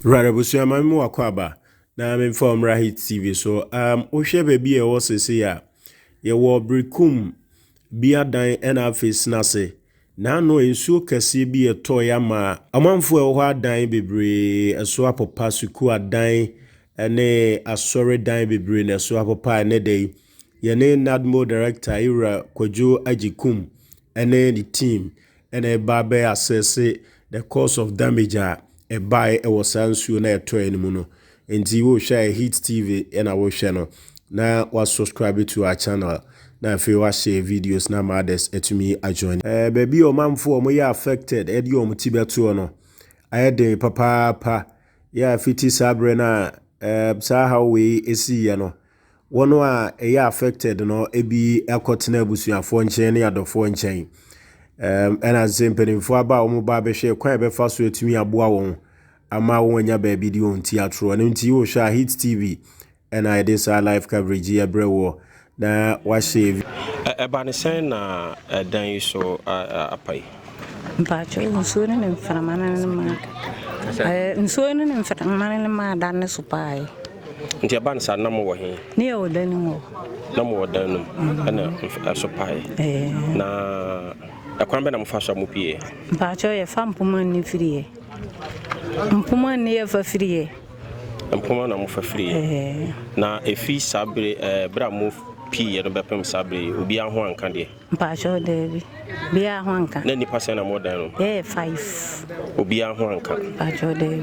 Right, busu amami wakwaba na me from Rahit TV so ohwe baby e wo sese ya ye wo Berekum bia dan na face na se na no ensuo kase bi eto ya ma amanfo e ho adan bebre eso apopa suku adan ene asore dan bebre na so apopa ne dey ye ne nadmo director Ira Kwadwo Agikum ene the team ene ba be assess the cause of damage a buy a was sansu na eto enimu no enti wo share Hit TV na wo share no na was subscribe to our channel na fe wa share videos na mothers etumi join baby o manfo o ya affected edi o muti beto no ayede papa ya fiti sabre na sa how we esi ye no wono a ya affected no ebi akotena abusuafo nchen ne adofo nchen ena zempenimfo aba omo ba be hwe kwan be fa so etumi aboa won ama won nya ba bi di on theater no nti wo sha Hit TV ena I this live coverage here brewo na wa shave eba ne sen na dan yi so apai mpacho nsuone ne mframana ne ma nsuone ne mframana ne ma dan ne supai nti eba ne sa na mo wo he ne o dan mo na mo wo dan no ana supai na akwan be na mo fa so mo pie mpacho ye fa mpuma ni frie mpuma ni ye fa frie mpuma na mo fa frie na efi sabre bra mo pie no bepem sabre obi aho anka de mpacho de bi aho anka na nipa se na mo dan no 5 obi aho anka mpacho de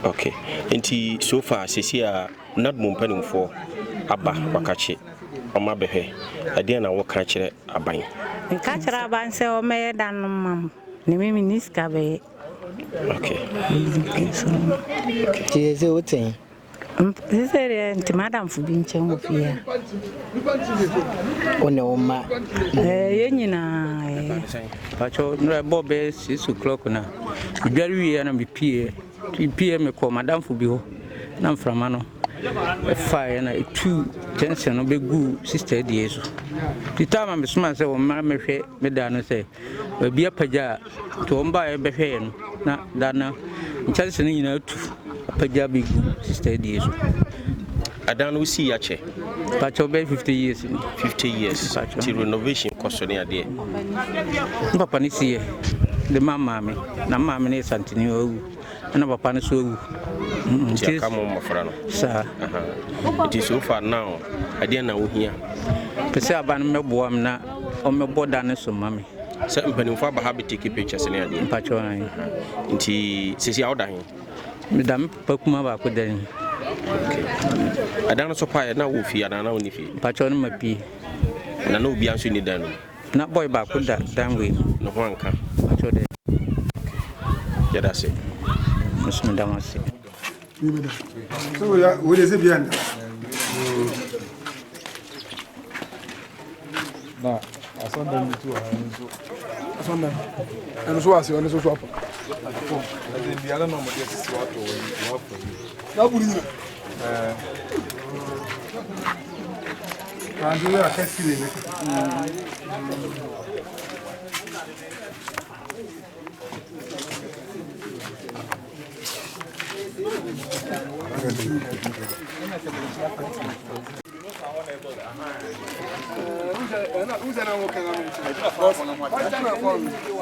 okay nti so far sisi a nad mo mpanimfo aba wakache oma behwe ade na wo ka kire aban ka kire aban se o me dan mam ni mi niska be okay ti se o ten Sere nti madam fu bi nchen wo fia ona o ma ye nyina pacho no bobe 6 o'clock na bidwari wi na pie me ko madam fu bi ho na mframa no fire na etu tension no begu sister die so titama me suma se wo ma mehwe me da no se bia paja to mba e behwe no na da na chance no nyina tu paja begu sister die so adan no si ya che pacho be 50 years 50 years ti renovation cost ni ade papa ni sie de mama me na mama ne santini owu na papa ne so owu ti aka mo mafra no sa it is so far now ade na wo hia pese aban mebo am na o mebo da ne so mame se mpanimfo aba ha be take pictures ni ade pacho an nti sisi awda hin medam pakuma ba ko dan okay adan so pa na wo fi ana na woni fi pacho no mapi na no obi anso ni dan no na boy ba ko da dan we no ho anka pacho de ya da se muslim damasi so ya wo de se bien na asonda ni tu so asonda eno so asi ono so so apa de biara no mo de sisi wato wo afa na buri ni kan do ya kasi le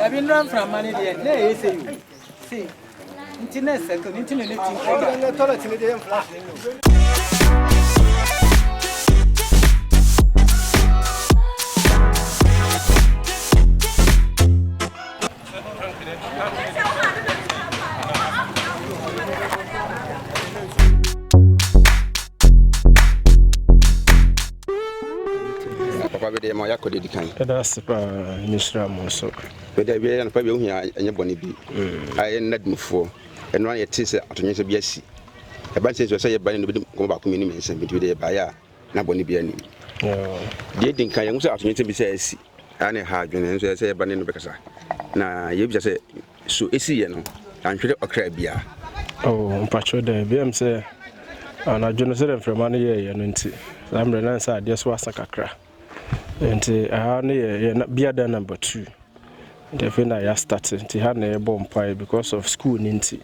I've been run from money there. They say you. See, internet second, internet thing. Be ma yakọ dedi kan that's Mr. Monso be da be na pa be ohia enye boni bi aye nadmufo eno an yete se atonye se bi asi e ban se so ye ban no bi ko ba ko mi ni mense bi de ba ya na boni bi ani de din kan ye nso atonye se bi se asi ane ha adwene nso se ye ban no be kasa na ye bi se so esi ye no anhwere okra bia mpacho da bi am se ana adwene se remframa no ye no nti amre na nsa ade so asa kakra nti ne ye bia da number 2 the fin I started nti ha na e bomb pie because of school nti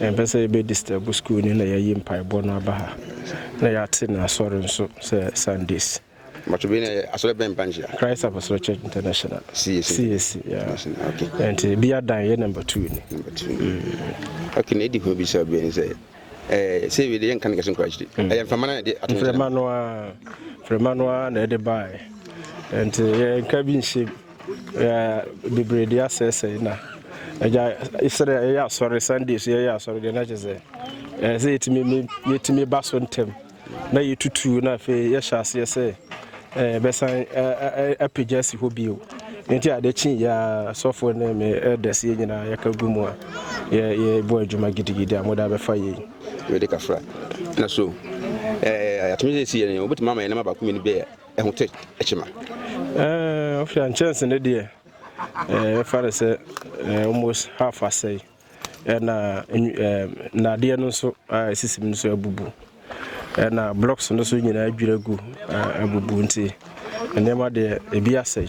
and pese be disturb school ni na yayi mpaebɔ no aba ha na yate na asɔre nso say Sundays but be na asɔre ben panjia Christ Apostolic Church International CAC yeah okay and be adan ye number 2 ni okay na di ho bi say be say say we dey kan question question famana dey Fremanoa na dey buy and ye nka bi nship bebre dey asese na eja isere ya asɔre Sundays ya asɔre dey na chese say yetimi baso ntem na yetutu na fe ye hyase say besan apejasi hobio nti ade chin ya sofo na me edase nyina yakagumu a ye bo adwuma gidigidi amoda be fa ye we de kafra na so atumi se ye obuti mama ye na ba kumi ni be ehote echima ofia chance ne de far say almost half a say na de no so sisim no so abubu na blocks no so nyina adwiragu abubu nti enema de ebi asai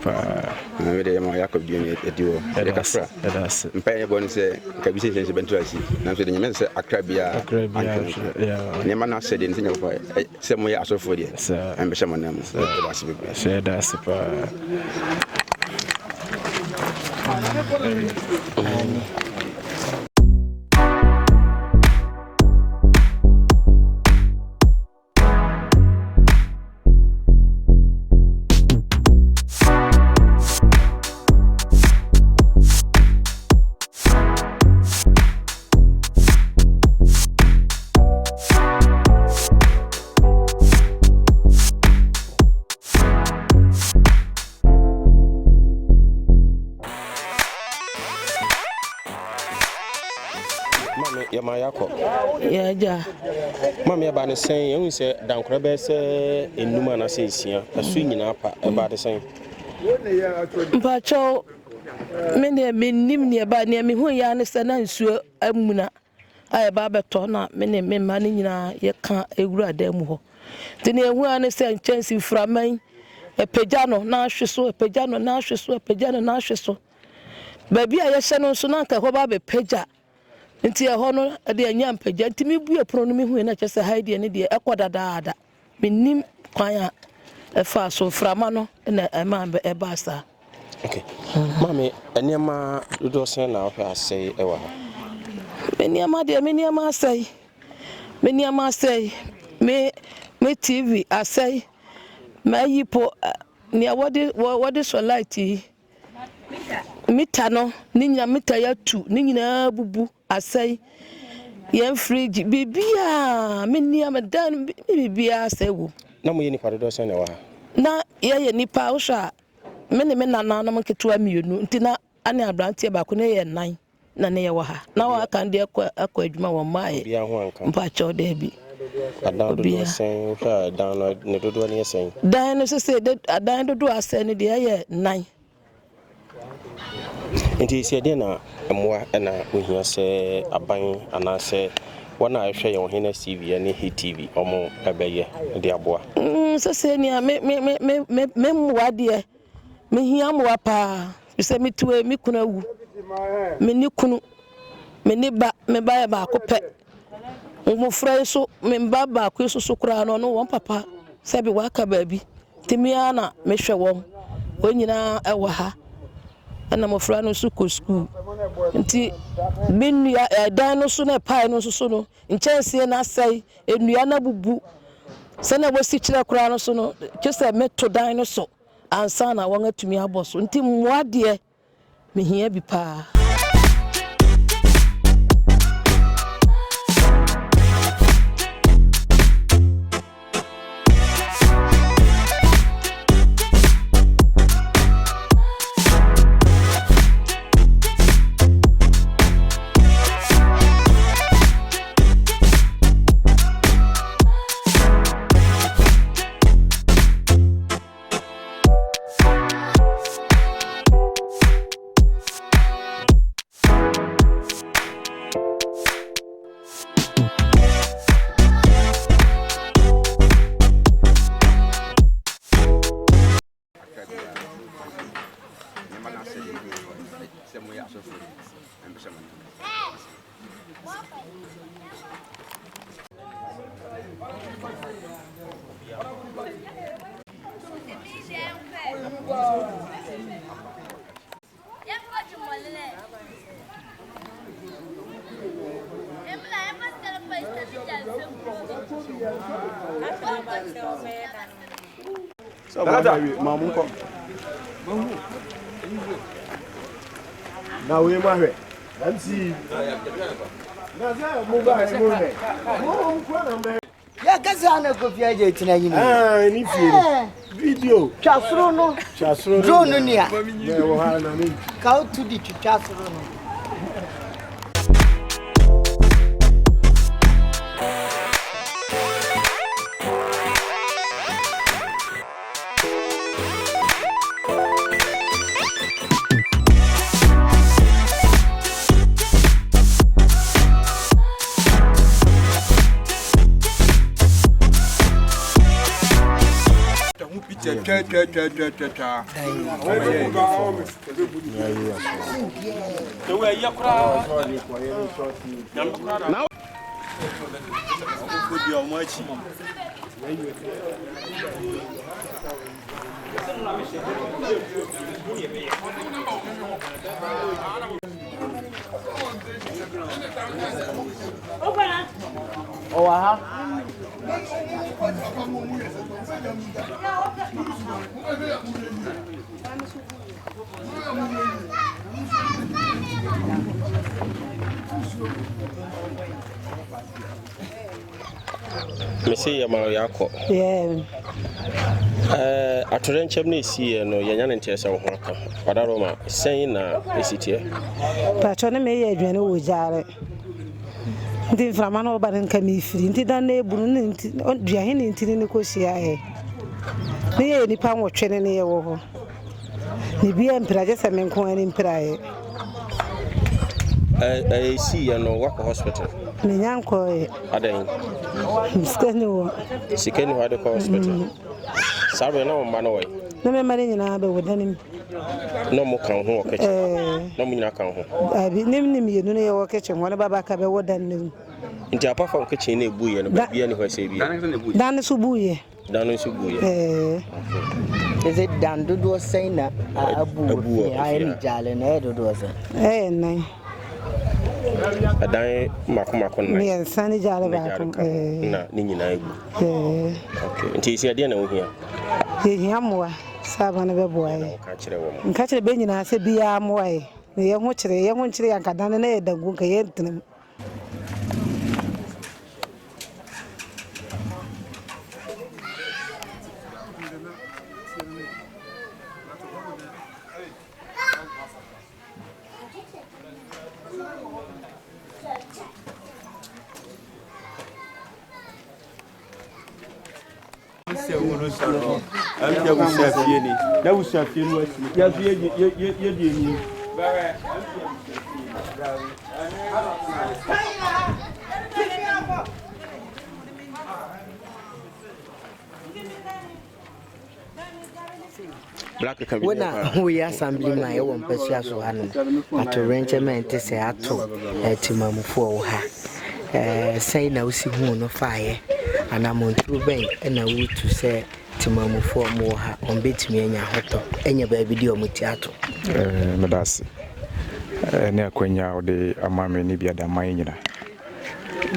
pa we de ma Yakob di ediwo de kafra that's mpaye bo ni se kabise sense bentrasi na so de nyame se akrabia ne ma na se de ntinya ko se mo ya asofo de am be shama na mo that's pa Yama Yakob. Yeah. Mama ba ne sen ehun se dankora be se enuma na se sia asu nyina apa e ba de sen. Mpacho me ne menim ne ba ne me hu ya ne se na nsuo amuna ai ba beto na me ne me ma ne nyina ye ka ewura da mu ho. Ti ne hu ya ne se nchansi framan epagya no na ahweso epagya no na ahweso epagya no na ahweso. Ba bia ye hye no so na nka ho ba be pagya nti e ho no de anya mpagya nti me bue pro no me hu na kyese haide ne de ekodadaada menim kwan a efa so frama no na ema e ba sa okay mami eniama do sen na ahwe asai e wa ha eniama de eniama asai me TV asai ma yipo ne wode so light mita no ni nya mita ya 2 ni nyina bubu asai yen fridge bibia menia madan bibia asai wo na mo yeni kwado sen na wa ha na ye nipa wo sha me nana no mketua mienu nti na ane abrantie ba ko ne ye nan na ne ye wa ha na wa kan de akwa adwuma wo mai bia ho anka mpa cho de bi adan do sen ka dan ne dodo ne sen dan no se adan dodo asai ne de ye nan nti se de na moa na ohia se aban anase wana ahwe ye ohina CV ne HTV omo ebeye de aboa se ni me moa de me hia moa pa se me tuwe me kuna wu me ni kunu me ni ba me ba ya ba ko pe mo fra so me ba ko so kura no won papa se bi waka ba bi timia na me hwe won onyina e wa ha ana mo fra no su ko school nti menua dan no so na pai no so no nchanse na asai enua na bubu se na wosi kire kura no so no kese meto dan no so ansa na won atumi aboso nti moade me hia bi pa Now we marry. And see. Ya kasa na kofi aje tina yini. Ni fie. Video. Twasoro no. Twasoro. Drone ni a. Me wo ha na ni. Ka o tu di twasoro no. Oh, aha. Mesi ya maro yako. Atorenchem na esi no yenya ne ntese ho aka. Wadaro ma sen na esitie. Pacho ne me ye adwane wo jare. Ndi frama no ba nka mi firi. Ndi dan na ebunu ne nti duahe ne nti ne ko hia he. Ne ye nipa nwotwe ne ye wo ho. Ni bia mpiraje se me nko ani mpirae. See ya no work hospital. Me nyanko e. Adan. Sikeni wa de hospital. Sabe na mma no we. Na me mari nyina be wodanim. No mo kan ho okeche. No mo nyina kan ho. Abi nim yenu ne ye wokeche wona baba ka be wodanim. Nti apa fa okeche na ebu ye no ba bia ni ho se bia. Dan so buye. Dan so buye. Is it dan dodo say na abu ai ni jale na dodo say. Nai. Adan mako na. Me nsani jale ba ko. Na ni nyina ebu. Okay. Nti isi ade na wo hia. Hia moa. Saba na be boaye. Ka kire wo. Nka kire be nyina se bia moaye. Ne ye ho kire yanka dan na ye dangu nka ye ntenam. I'm when we are assembling my own special hand at arrangement is a to Timamu for her. Say now, see who no fire, and I'm on true bank, and I would to say Timamu for more on bit me and your hot and your baby deal mutiato. Madasi near Quenya or the Amami Nibia da Maina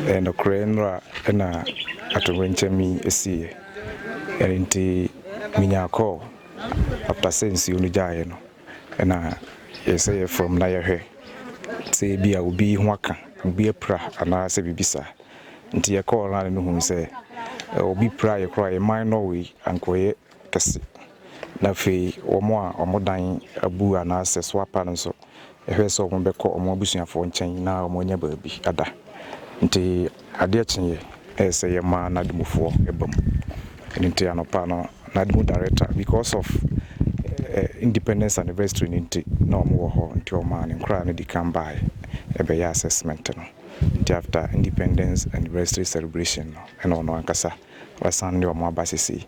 and the Cranra and at a me a sea and into Minya call. After since you know, and I say from Naya say be I will be waka, be a pra, and I say Bibisa. Until you call and whom say, or be prior cry a minor way and quiet Cassie. Nafi or more dying a boo and I say swap and so. A horse of Beco or more bushing for chain now, more never be other. Until I dare change, as a man I'd move for a bomb. And into an opano. Nadmu director because of independence anniversary into no more until man and crown the come by a assessment after independence anniversary celebration and on Ankasa was Sunday or more basis.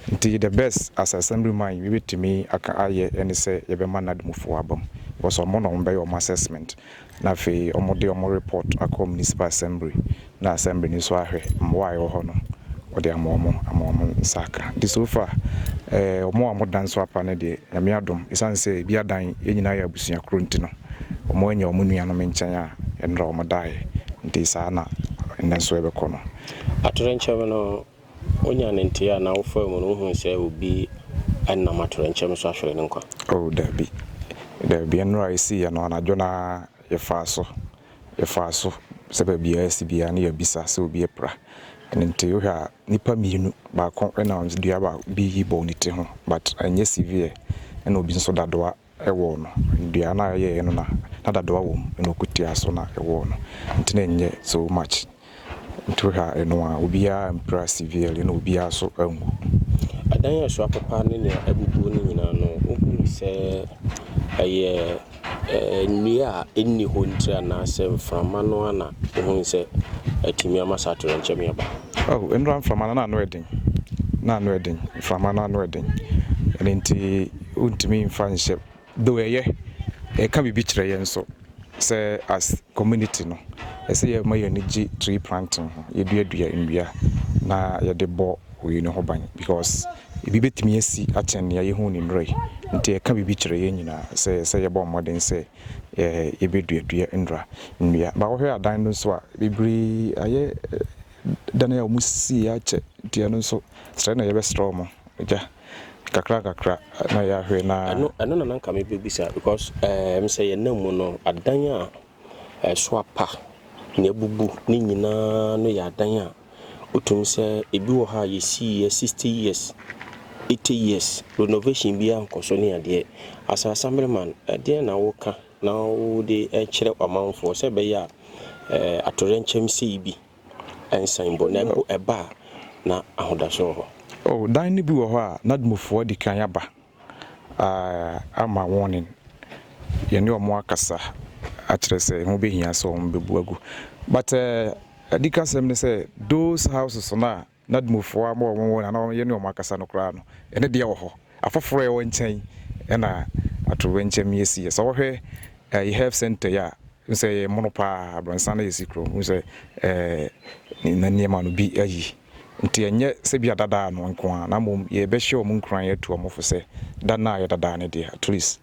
Indeed, the best as assemblyman you to me I can and say a man had moved for album was a mono by your assessment na fe omode omo report akọ municipal assembly na assembly ni so ahwe mwa ayo ho no ode amomo nsaka di so far omo amodan so apa ne de nyame adom isanse bia dan enyina ya abusua kronti no omo anya omo nua no menchen a enra omo dai nti sa na nso ebe kono atorenche no onya ntia na wo fa mu no hu se obi anna matorenche so ahwere ne nkwa oh dabi enra isi ya no anadwo na yefa so sebe bia si bia na yabisa se obi epra nti yo ha nipa mienu ba kon na on dua ba bi bo ni te ho but anye severe na obi nso dadoa ewo no dua na ye no na dadoa wo na okutia so na ewo no nti na nye so much nti ha eno a obi a impra severe na obi a so angu adan ya so apapa ne ne abubu ne nyina no ohu se aye nia enni ho ntra na se mframa no ana ohu se atimi amasa atorenche me ba oh enra mframa na no edin mframa na no edin nti untimi mfanhye do eye ka bibi kire ye nso say as community no say ye maye ni gi tree planting ye dua ndua na ye de bo we no ho ban because ibi betimi asi achen ye hu ni nrei nti ka bibi kire ye nyina say ye bo modern say ye be dua ndra ba wo hwe adan no so a bibri aye dana ya musi ya che nti no so stre na ye be straw mo ja kakra na ya hwe na ano na nka me bebisa because me say ye namu no adan a so apa ne bubu ni nyina no ya adan a otum say ebi wo ha ye see 60 years 80 years renovation bi ankoso ne ade as assemblyman ade na wo ka na wo de kire amanfo say be ya atorenchem sei bi ensan bo na mbo eba na ahodaso ho oh dan ni bi wo ho a nadmofo di kan yaba ama warning ye ne omo akasa a kire say ho behia so omo bebu agu but adika sem ne say those houses na nadmofo ama omo na ye ne omo akasa no kra no ene de wo ho afoforo ye wo nchen na atorenchem yesi so wo hwe you have center ya say monopa abronsan yesi kro say na niema no bi ayi nti enye se bia dada no nko na mom ye be hye om nkran ye to omofo se da na ye dada ne de at least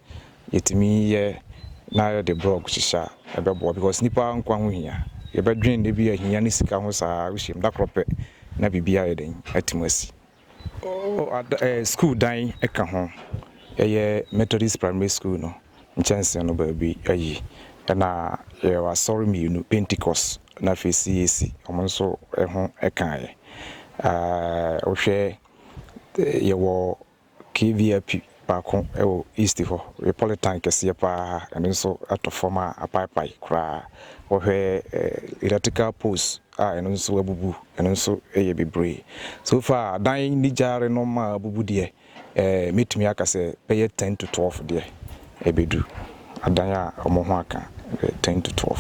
yetimi ye na ye de blog shisha ebebo because nipa nkwa ho hia ye be dwen ne bi ahia ne sika ho saa uhiem da krope na bibia ye den atimasi school dan eka ho ye Methodist primary school no nchanse no ba bi ayi na ye wa sorry me no Pentecost na FCAC omonso ho eka ye ohwe ye wo KVP baako ewo east ho Republican kese pa eno so atofoma apaipai kra ohwe electrical post eno so abubu eno so eye bebre so far dan ni jare no ma abubu de metumi aka se pay 10 to 12 de ebedu adan a omo ho aka 10 to 12.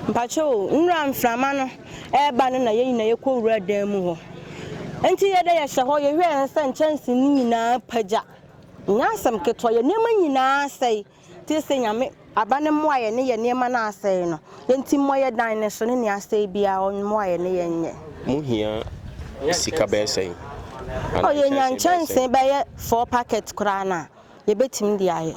Mpacho nra mframa no eba no na ye nyina ye kowura dan mu ho enti ye de ye hye ho ye hwe ense nchansi ni nyina pagya nyasam keto ye nema nyina sei ti se nyame abane mo aye ne ye nema na asei no enti mo ye dan ne so ne ne asei bia mo aye ne ye nye mu hia sika be sei o ye nyanchansi be ye 4 packet kura na ye betim di aye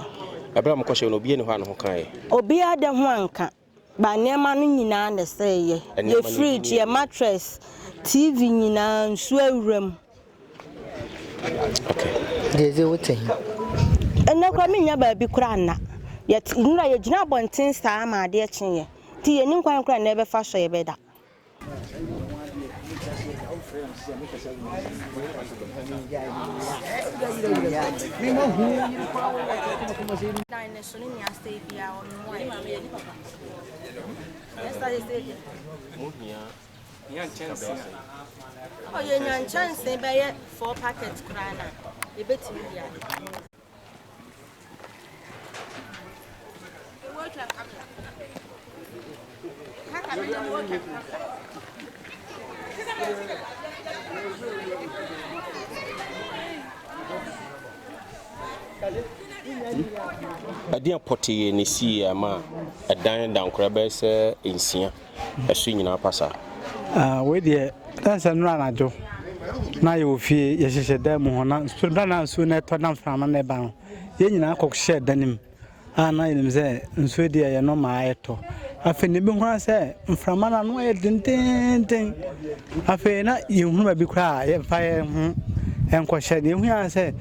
Abraham kwashe no obi ne ho an ho kan ye obi ade ho anka ba nema no nyina na say ye fridge ye mattress TV nyina nso awuram okay deze wote ena kwa menya ba bi kura na ye nura ye gina bonten saa ma de chenye ti ye nin kwan kura na ebe fa so ye beda oh ye nyan chance be ye 4 packets kura na e betimi dia Adia poti ni si ama edan dan kora be se ensia eso nyina pasa we de tansa no anajo na ye ofie ye hyehyɛ dan mu hona so na so na to na frama na ba no ye nyina akɔhyɛ danim ana yenim sɛ nso de ye no ma ayeto afi ne bi ho sɛ mframa na no ye dententen afi na ye hu ba bi kra ye fa ye hu enkɔhyɛ ne hu ya sɛ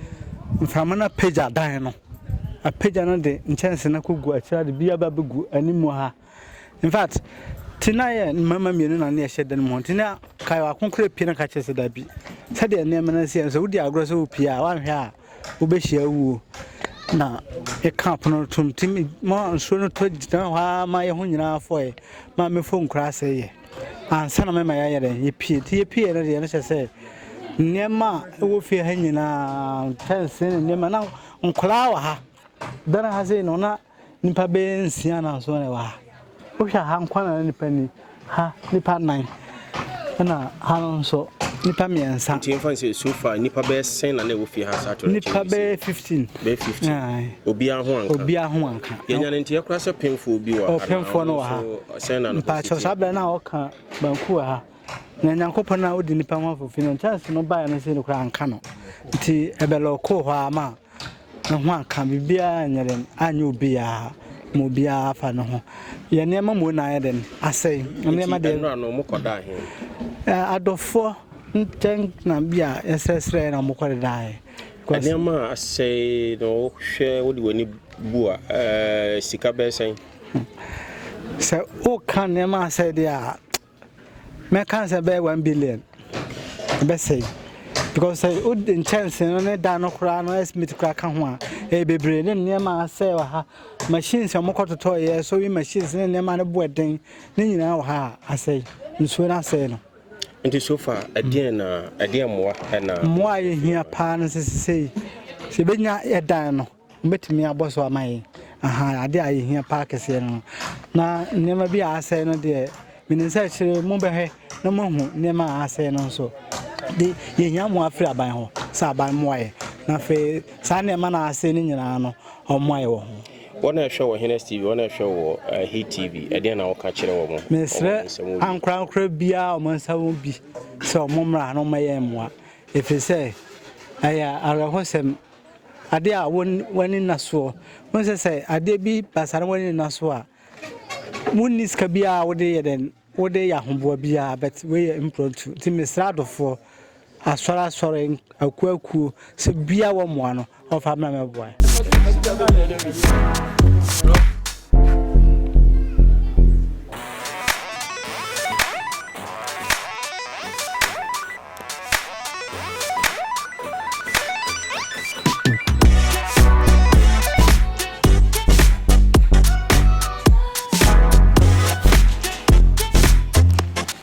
mframa na pagya dan no a pagya no de nkyɛnse na kogu akira de bia ba begu animu ha in fact tinaye mama mienu na ne hyɛ dan mu tina kai wa konkure pie na ka kyese da bi sɛ de ne mena sie so wodi agro so pia wa hwɛ a wo be hyia wu na e camp no tumtim mo nso no to gina ha ma ye ho nyina afɔ ma me fo nkura sɛ ye ansa na mema ya yɛre ye pie tie pie no de ne hyɛ sɛ nema wo fie ha nyina tense nema na nkura wa ha dana ha sɛ no na nipa be nsia na so ne wa ha Usha hankwana nipa ni ha nipa 9 na ha so nipa miensa nti fancy so far nipa be sen na wo fi ha sato nipa be 15 be 15 obi aho anka yenya ne nti yakura se penfo obi wa o penfo no wa ha sen na no pa cho sabla na oka banku ha na nyankopɔ na odi nipa ho afofin no chance no ba na se no kura anka no nti ebelo ko ho ama na ho anka bibia nyere anyo obi ya mo bia fa no ho ye nema mo na ye den asai nema de no mo koda he adofo nten na bia esesre na mo koda he nema asai no hwe wodi wani bua sika be sen se o kan nema asai dia me kan se be 1 billion be say because o den chance no ne da no kra no estimate kra ka ho a e bebre ne nema asai wa ha machines amokototo ye so we machines ne nema ne boeden ne nyina wa ha asai nso na asai no nti so far adien moa na moa ye hia pa no sesei se benya edan no mbetimi aboso amaye aha ade aye hia pa kese no na nema bi asai no de minisa chire mo behwe na mo hu nema asai no so de ye hia mo afri aban ho sa aban moa ye na fe sa nema na asai ni nyina no o moa ye wo ho Wana show Hennes TV, wana show Heat TV. Edian na waka chire wo mo. Mesre ankra bia o mansa wo bi. So mo mra no maye moa. Efe se aya arahosem ade a woni naso. Won se ade bi basara woni naso a. Woni ska bia wo de yeden, wo de ya hombo bia but we impromptu. Ti mesra dofo asora akuaku se bia wo moa no. Of amna me boy.